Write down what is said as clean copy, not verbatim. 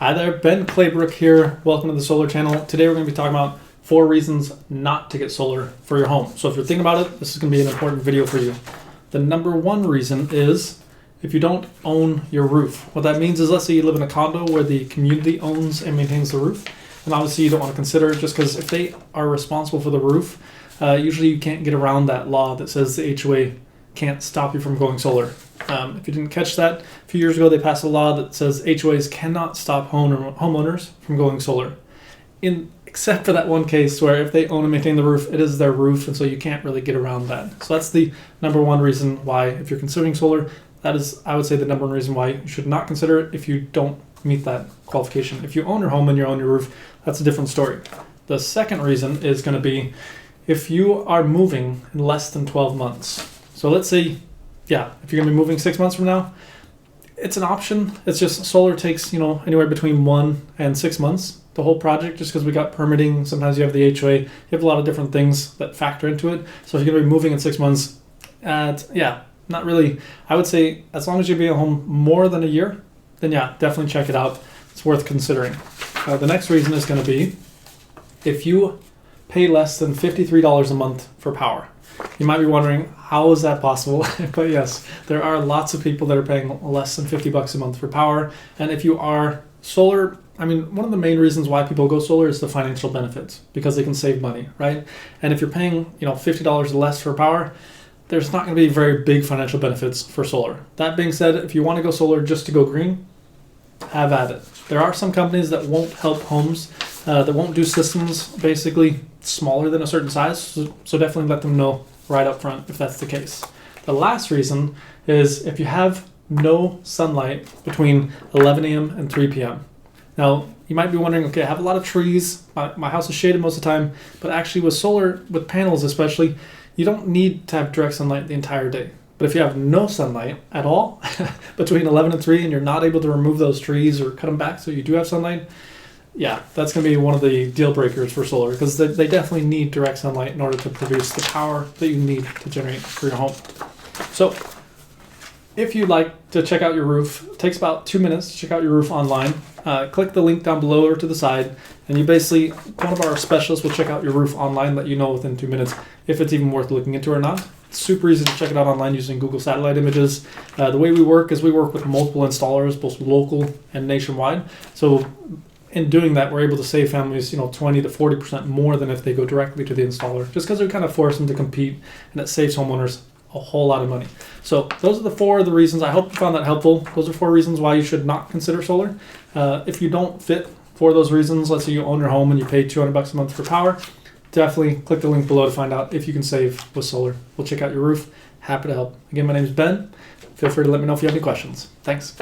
Hi there, Ben Claybrook here. Welcome to the Solar Channel. Today we're going to be talking about 4 reasons not to get solar for your home. So if you're thinking about it, this is going to be an important video for you. The number 1 reason is if you don't own your roof. What that means is, let's say you live in a condo where the community owns and maintains the roof. And obviously you don't want to consider it just because if they are responsible for the roof, usually you can't get around that law that says the HOA can't stop you from going solar. If you didn't catch that, a few years ago they passed a law that says HOAs cannot stop homeowners from going solar. Except for that one case where if they own and maintain the roof, it is their roof, and so you can't really get around that. So that's the number 1 reason why, if you're considering solar, that is, I would say, the number 1 reason why you should not consider it if you don't meet that qualification. If you own your home and you own your roof, that's a different story. The second reason is going to be if you are moving in less than 12 months. So let's say, if you're going to be moving 6 months from now, it's an option. It's just solar takes, anywhere between 1 and 6 months, the whole project, just because we got permitting. Sometimes you have the HOA. You have a lot of different things that factor into it. So if you're going to be moving in 6 months, not really. I would say as long as you're being home more than a year, then definitely check it out. It's worth considering. The next reason is going to be if you pay less than $53 a month for power. You might be wondering, how is that possible? But yes, there are lots of people that are paying less than $50 a month for power. And if you are solar, one of the main reasons why people go solar is the financial benefits, because they can save money, right? And if you're paying, $50 less for power, there's not going to be very big financial benefits for solar. That being said, if you want to go solar just to go green, have at it. There are some companies that won't help homes, that won't do systems basically smaller than a certain size, so definitely let them know right up front if that's the case. The last reason is if you have no sunlight between 11 a.m. and 3 p.m. Now, you might be wondering, okay, I have a lot of trees, my house is shaded most of the time, but actually with solar, with panels especially, you don't need to have direct sunlight the entire day. But if you have no sunlight at all between 11 and 3 and you're not able to remove those trees or cut them back so you do have sunlight, that's going to be one of the deal breakers for solar, because they definitely need direct sunlight in order to produce the power that you need to generate for your home. So if you'd like to check out your roof, it takes about 2 minutes to check out your roof online. Click the link down below or to the side, and one of our specialists will check out your roof online, let you know within 2 minutes if it's even worth looking into or not. It's super easy to check it out online using Google satellite images. The way we work is we work with multiple installers, both local and nationwide. So in doing that, we're able to save families, 20 to 40% more than if they go directly to the installer, just because we kind of force them to compete, and it saves homeowners a whole lot of money. So those are the 4 of the reasons. I hope you found that helpful. Those are 4 reasons why you should not consider solar. If you don't fit for those reasons, let's say you own your home and you pay $200 a month for power, definitely click the link below to find out if you can save with solar. We'll check out your roof. Happy to help. Again, my name is Ben. Feel free to let me know if you have any questions. Thanks.